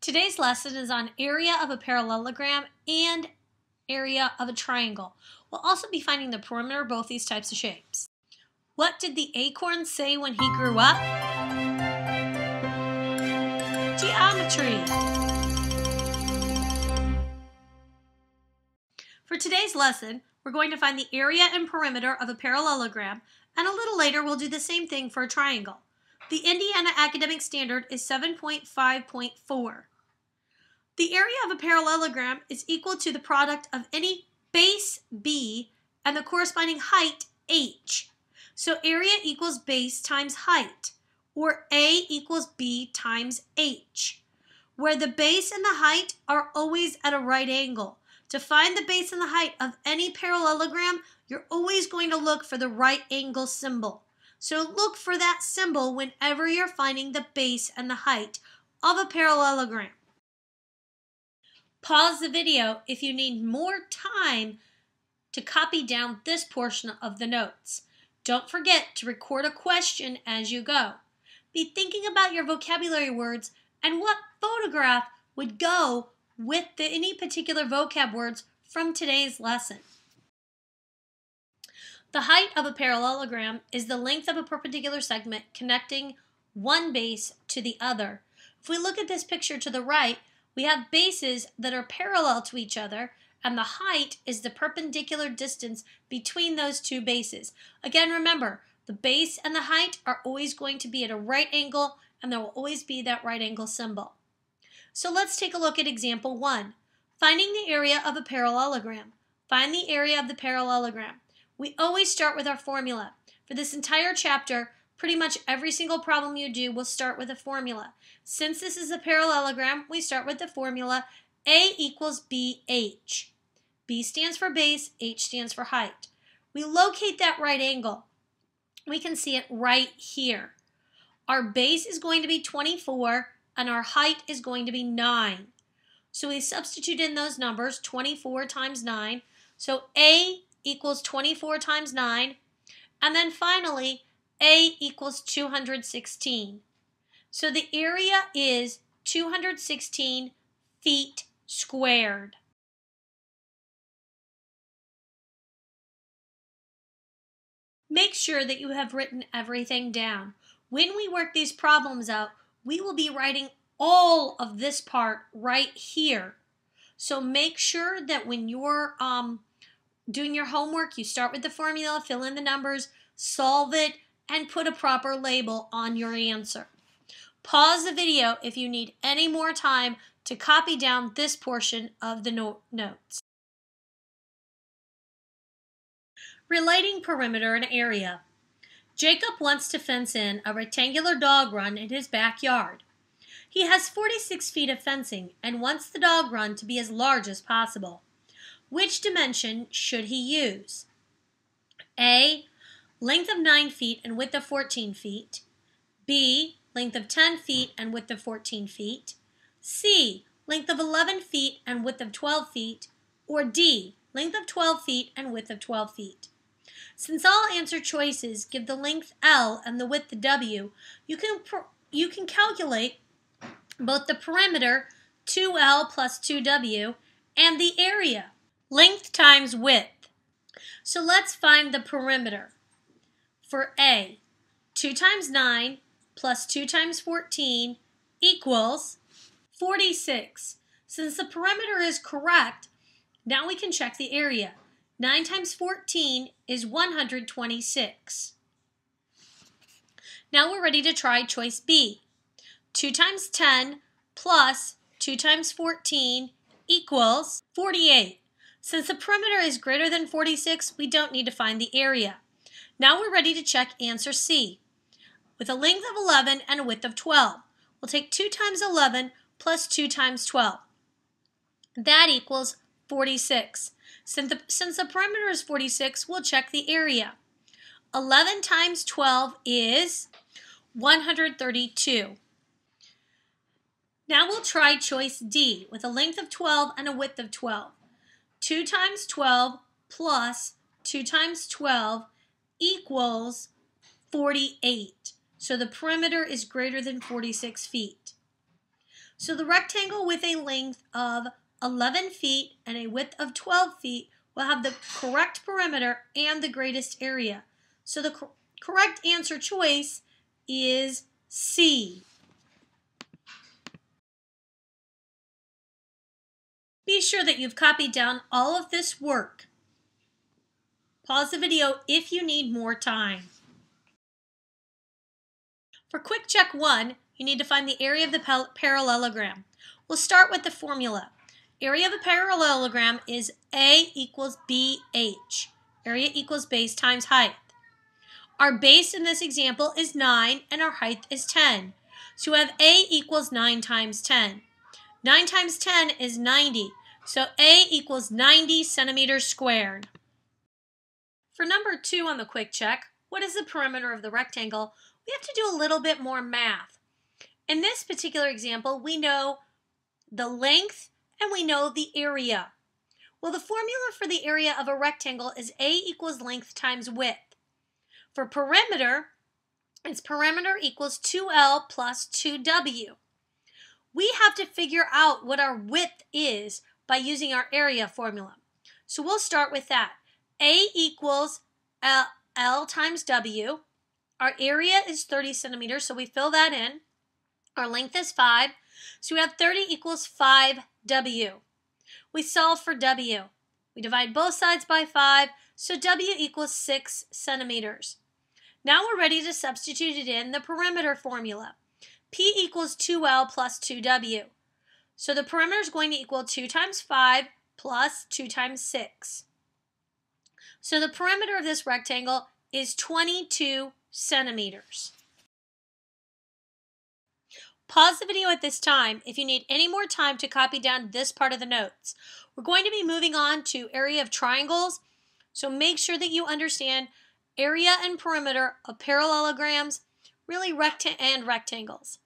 Today's lesson is on area of a parallelogram and area of a triangle. We'll also be finding the perimeter of both these types of shapes. What did the acorn say when he grew up? Geometry. For today's lesson, we're going to find the area and perimeter of a parallelogram, and a little later we'll do the same thing for a triangle. The Indiana Academic Standard is 7.5.4. The area of a parallelogram is equal to the product of any base B and the corresponding height h. So area equals base times height, or A equals B times h, where the base and the height are always at a right angle. To find the base and the height of any parallelogram, you're always going to look for the right angle symbol. So look for that symbol whenever you're finding the base and the height of a parallelogram. Pause the video if you need more time to copy down this portion of the notes. Don't forget to record a question as you go. Be thinking about your vocabulary words and what photograph would go with any particular vocab words from today's lesson. The height of a parallelogram is the length of a perpendicular segment connecting one base to the other. If we look at this picture to the right, we have bases that are parallel to each other, and the height is the perpendicular distance between those two bases. Again, remember, the base and the height are always going to be at a right angle, and there will always be that right angle symbol. So let's take a look at example 1. Finding the area of a parallelogram. Find the area of the parallelogram. We always start with our formula. For this entire chapter, pretty much every single problem you do will start with a formula. Since this is a parallelogram, we start with the formula A equals BH. B stands for base, H stands for height. We locate that right angle. We can see it right here. Our base is going to be 24 and our height is going to be 9. So we substitute in those numbers, 24 times 9. So A equals 24 times 9. And then finally, A equals 216. So the area is 216 feet squared. Make sure that you have written everything down. When we work these problems out, we will be writing all of this part right here. So make sure that when you're doing your homework, you start with the formula, fill in the numbers, solve it, and put a proper label on your answer. Pause the video if you need any more time to copy down this portion of the notes. Relating perimeter and area. Jacob wants to fence in a rectangular dog run in his backyard. He has 46 feet of fencing and wants the dog run to be as large as possible. Which dimension should he use? A. Length of 9 feet and width of 14 feet. B. Length of 10 feet and width of 14 feet. C. Length of 11 feet and width of 12 feet. Or D. Length of 12 feet and width of 12 feet. Since all answer choices give the length L and the width W, you can calculate both the perimeter, 2L plus 2W, and the area, length times width. So let's find the perimeter. For A, 2 times 9 plus 2 times 14 equals 46. Since the perimeter is correct, now we can check the area. 9 times 14 is 126. Now we're ready to try choice B. 2 times 10 plus 2 times 14 equals 48. Since the perimeter is greater than 46, we don't need to find the area. Now we're ready to check answer C. With a length of 11 and a width of 12, we'll take 2 times 11 plus 2 times 12. That equals 46. Since the perimeter is 46, we'll check the area. 11 times 12 is 132. Now we'll try choice D with a length of 12 and a width of 12. 2 times 12 plus 2 times 12 equals 48. So the perimeter is greater than 46 feet. So the rectangle with a length of 11 feet and a width of 12 feet will have the correct perimeter and the greatest area. So the correct answer choice is C. Be sure that you've copied down all of this work. Pause the video if you need more time. For quick check 1, you need to find the area of the parallelogram. We'll start with the formula. Area of a parallelogram is A equals BH. Area equals base times height. Our base in this example is 9 and our height is 10. So we have A equals 9 times 10. 9 times 10 is 90. So A equals 90 centimeters squared. For number 2 on the quick check, what is the perimeter of the rectangle? We have to do a little bit more math. In this particular example, we know the length and we know the area. Well, the formula for the area of a rectangle is A equals length times width. For perimeter, it's perimeter equals 2L plus 2W. We have to figure out what our width is by using our area formula. So we'll start with that. A equals L times W. Our area is 30 centimeters, so we fill that in. Our length is 5, so we have 30 equals 5W. We solve for W. We divide both sides by 5, so W equals 6 centimeters. Now we're ready to substitute it in the perimeter formula. P equals 2L plus 2W. So the perimeter is going to equal 2 times 5 plus 2 times 6. So the perimeter of this rectangle is 22 centimeters. Pause the video at this time if you need any more time to copy down this part of the notes. We're going to be moving on to area of triangles, so make sure that you understand area and perimeter of parallelograms, really rectangles.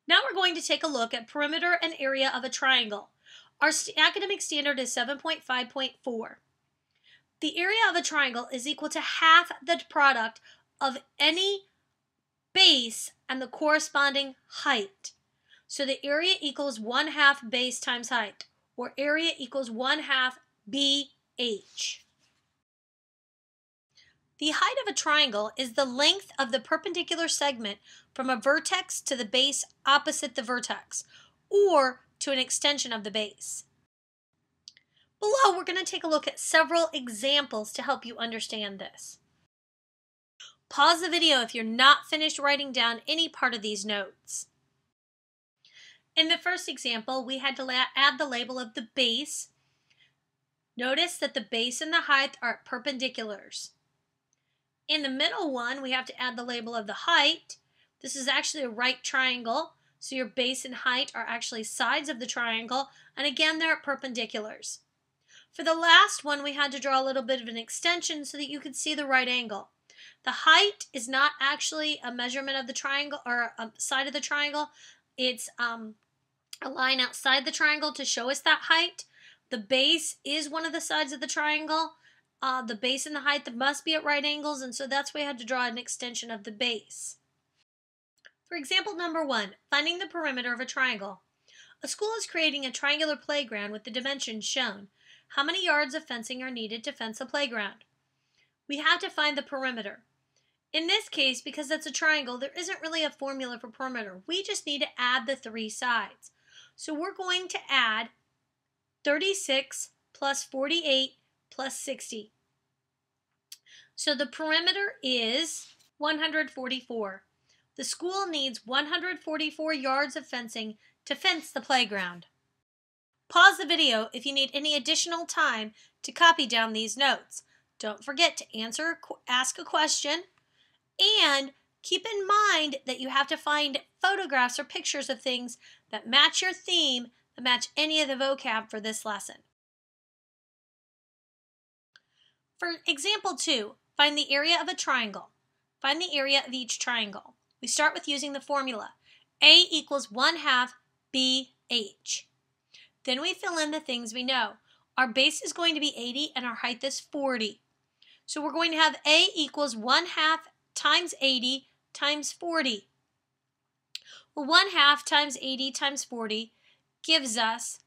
Now we're going to take a look at perimeter and area of a triangle. Our academic standard is 7.5.4. The area of a triangle is equal to half the product of any base and the corresponding height. So the area equals 1/2 base times height, or area equals 1/2 BH. The height of a triangle is the length of the perpendicular segment from a vertex to the base opposite the vertex, or to an extension of the base. Below, we're going to take a look at several examples to help you understand this. Pause the video if you're not finished writing down any part of these notes. In the first example, we had to add the label of the base. Notice that the base and the height are at perpendiculars. In the middle one, we have to add the label of the height. This is actually a right triangle, so your base and height are actually sides of the triangle, and again, they're at perpendiculars. For the last one, we had to draw a little bit of an extension so that you could see the right angle. The height is not actually a measurement of the triangle or a side of the triangle. It's a line outside the triangle to show us that height. The base is one of the sides of the triangle. The base and the height must be at right angles, and so that's why we had to draw an extension of the base. For example number 1, finding the perimeter of a triangle. A school is creating a triangular playground with the dimensions shown. How many yards of fencing are needed to fence a playground? We have to find the perimeter. In this case, because it's a triangle, there isn't really a formula for perimeter. We just need to add the 3 sides. So we're going to add 36 plus 48 plus 60. So the perimeter is 144. The school needs 144 yards of fencing to fence the playground. Pause the video if you need any additional time to copy down these notes. Don't forget to ask a question, and keep in mind that you have to find photographs or pictures of things that match your theme, that match any of the vocab for this lesson. For example 2, find the area of a triangle. Find the area of each triangle. We start with using the formula. A equals 1/2 BH. Then we fill in the things we know. Our base is going to be 80 and our height is 40. So we're going to have A equals 1/2 times 80 times 40. Well, 1/2 times 80 times 40 gives us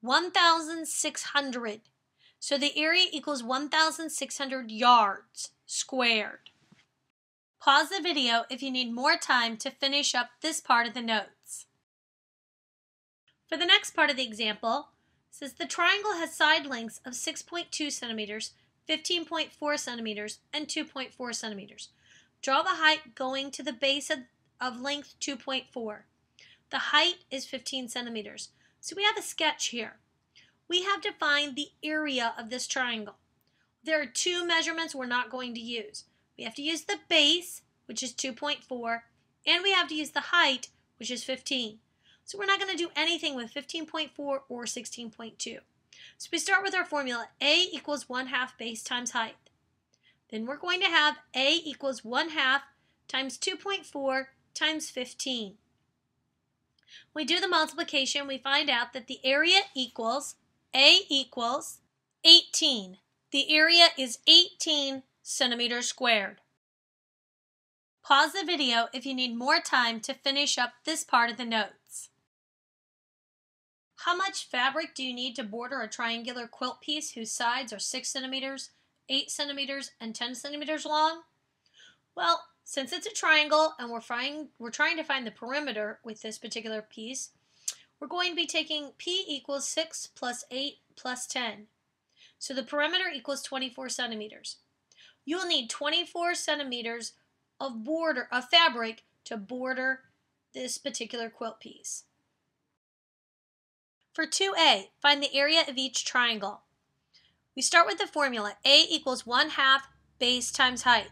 1,600. So the area equals 1,600 yards squared. Pause the video if you need more time to finish up this part of the notes. For the next part of the example, it says the triangle has side lengths of 6.2 centimeters, 15.4 centimeters, and 2.4 centimeters. Draw the height going to the base of length 2.4. The height is 15 centimeters. So we have a sketch here. We have to find the area of this triangle. There are two measurements we're not going to use. We have to use the base, which is 2.4, and we have to use the height, which is 15. So we're not going to do anything with 15.4 or 16.2. So we start with our formula. A equals 1/2 base times height. Then we're going to have A equals 1/2 times 2.4 times 15. When we do the multiplication, we find out that the area equals, A equals 18. The area is 18 centimeters squared. Pause the video if you need more time to finish up this part of the notes. How much fabric do you need to border a triangular quilt piece whose sides are 6 centimeters, 8 centimeters, and 10 centimeters long? Well, since it's a triangle and we're trying to find the perimeter with this particular piece, we're going to be taking P equals 6 plus 8 plus 10. So the perimeter equals 24 centimeters. You'll need 24 centimeters of fabric to border this particular quilt piece. For 2A, find the area of each triangle. We start with the formula. A equals 1/2 base times height.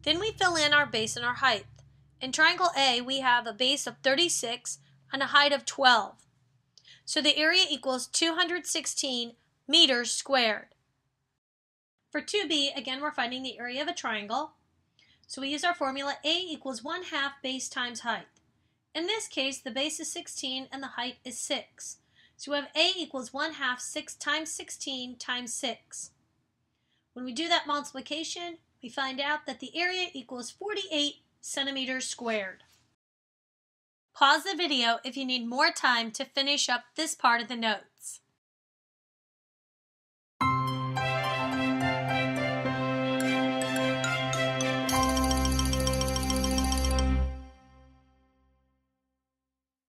Then we fill in our base and our height. In triangle A, we have a base of 36 and a height of 12. So the area equals 216 meters squared. For 2B, again, we're finding the area of a triangle. So we use our formula. A equals 1/2 base times height. In this case, the base is 16 and the height is 6. So we have A equals 1/2 6 times 16 times 6. When we do that multiplication, we find out that the area equals 48 centimeters squared. Pause the video if you need more time to finish up this part of the notes.